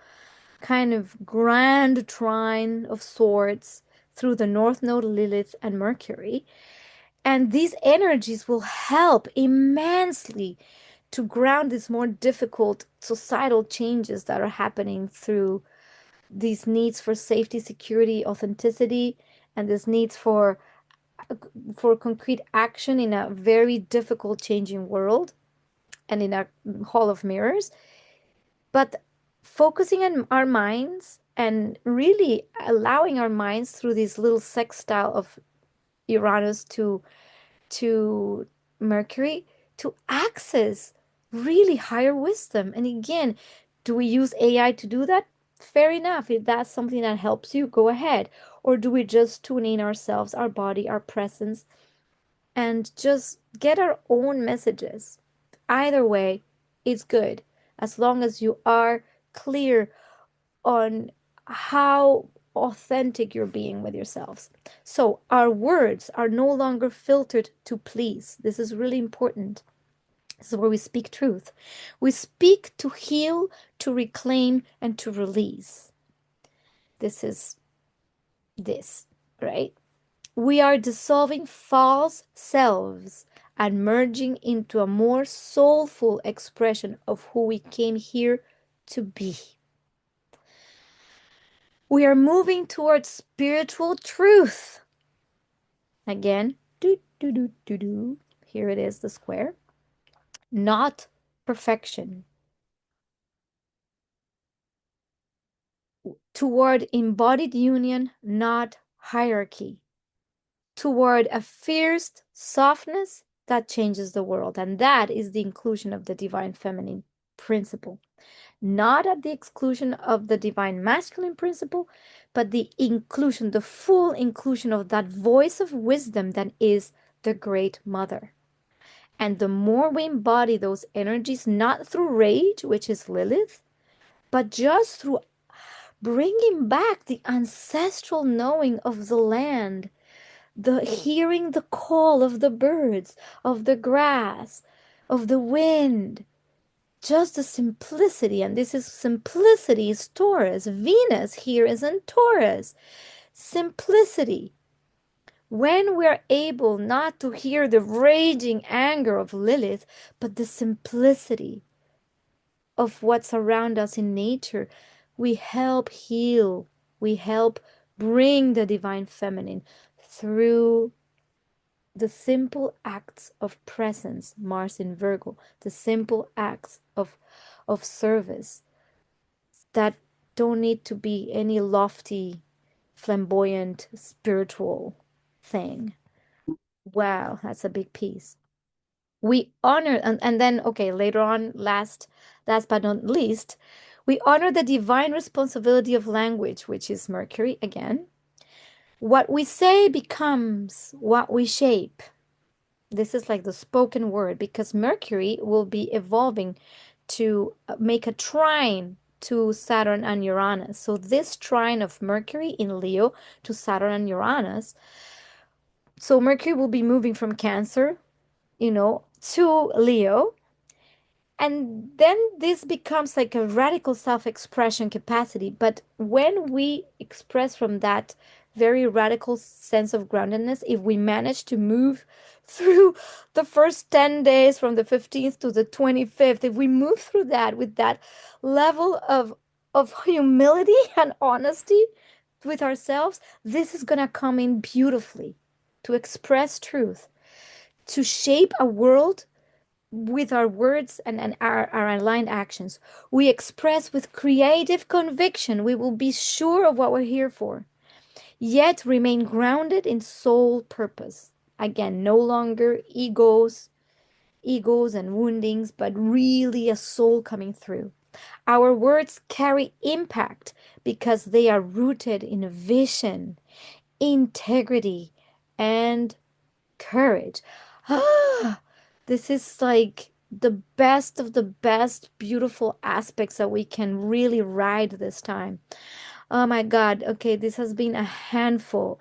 kind of grand trine of sorts through the North Node, Lilith, and Mercury. And these energies will help immensely to ground these more difficult societal changes that are happening through these needs for safety, security, authenticity, and this needs for concrete action in a very difficult changing world and in a hall of mirrors. But focusing on our minds and really allowing our minds through this little sextile of Uranus to Mercury to access really higher wisdom. And again, do we use AI to do that? Fair enough. If that's something that helps you, go ahead. Or do we just tune in ourselves, our body, our presence, and just get our own messages? Either way, it's good as long as you are clear on how authentic you're being with yourselves. So our words are no longer filtered to please. This is really important. This is where we speak truth. We speak to heal, to reclaim, and to release. This is this, right? We are dissolving false selves and merging into a more soulful expression of who we came here to be. We are moving towards spiritual truth. Again, do, do, do, do, do. Here it is, the square. Not perfection. Toward embodied union, not hierarchy. Toward a fierce softness that changes the world. And that is the inclusion of the divine feminine principle. Not at the exclusion of the divine masculine principle, but the inclusion, the full inclusion of that voice of wisdom that is the Great Mother. And the more we embody those energies, not through rage, which is Lilith, but just through bringing back the ancestral knowing of the land, the hearing the call of the birds, of the grass, of the wind, just the simplicity. And this is simplicity is Taurus. Venus here is in Taurus. Simplicity. When we're able not to hear the raging anger of Lilith, but the simplicity of what's around us in nature, we help heal. We help bring the divine feminine through the simple acts of presence, Mars in Virgo, the simple acts of service that don't need to be any lofty, flamboyant, spiritual thing. Wow, that's a big piece. We honor, and then, okay, later on, last but not least, we honor the divine responsibility of language, which is Mercury again. What we say becomes what we shape. This is like the spoken word, because Mercury will be evolving to make a trine to Saturn and Uranus. So this trine of Mercury in Leo to Saturn and Uranus. So Mercury will be moving from Cancer, to Leo. And then this becomes like a radical self-expression capacity. But when we express from that very radical sense of groundedness, if we manage to move through the first 10 days from the 15th to the 25th, if we move through that with that level of humility and honesty with ourselves, this is going to come in beautifully to express truth, to shape a world with our words and our aligned actions. We express with creative conviction. We will be sure of what we're here for, yet remain grounded in soul purpose. Again, no longer egos and woundings, but really a soul coming through. Our words carry impact because they are rooted in vision, integrity, and courage. Ah, this is like the best of the best beautiful aspects that we can really ride this time. Oh my God. Okay, this has been a handful.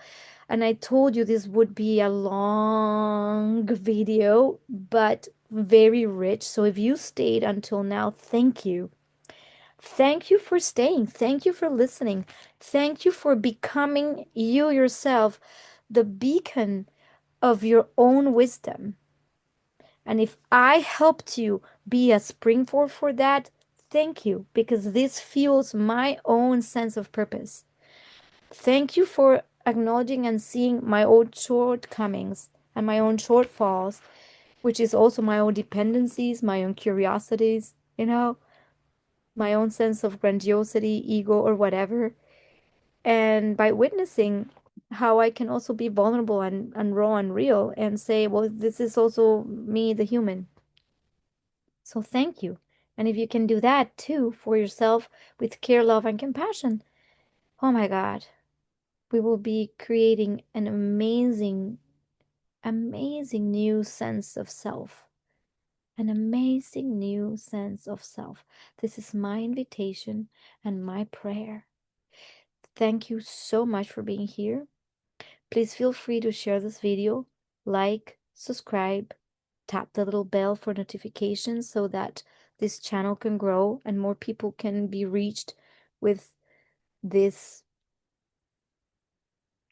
And I told you this would be a long video, but very rich. So if you stayed until now, thank you. Thank you for staying. Thank you for listening. Thank you for becoming you yourself, the beacon of your own wisdom. And if I helped you be a springboard for that, thank you, because this fuels my own sense of purpose. Thank you for acknowledging and seeing my own shortcomings and my own shortfalls, which is also my own dependencies, my own curiosities, my own sense of grandiosity, ego, or whatever. And by witnessing how I can also be vulnerable and raw and real and say, well, this is also me, the human. So thank you. And if you can do that too for yourself with care, love, and compassion, oh my God, we will be creating an amazing, amazing new sense of self. An amazing new sense of self. This is my invitation and my prayer. Thank you so much for being here. Please feel free to share this video, like, subscribe, tap the little bell for notifications so that this channel can grow and more people can be reached with this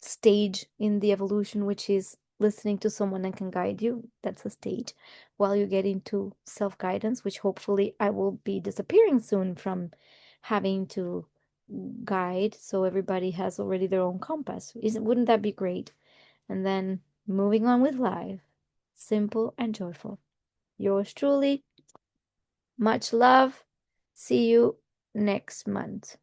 stage in the evolution, which is listening to someone that can guide you. That's a stage while you get into self-guidance, which hopefully I will be disappearing soon from having to guide. So everybody has already their own compass. Wouldn't that be great? And then moving on with life, simple and joyful. Yours truly, much love. See you next month.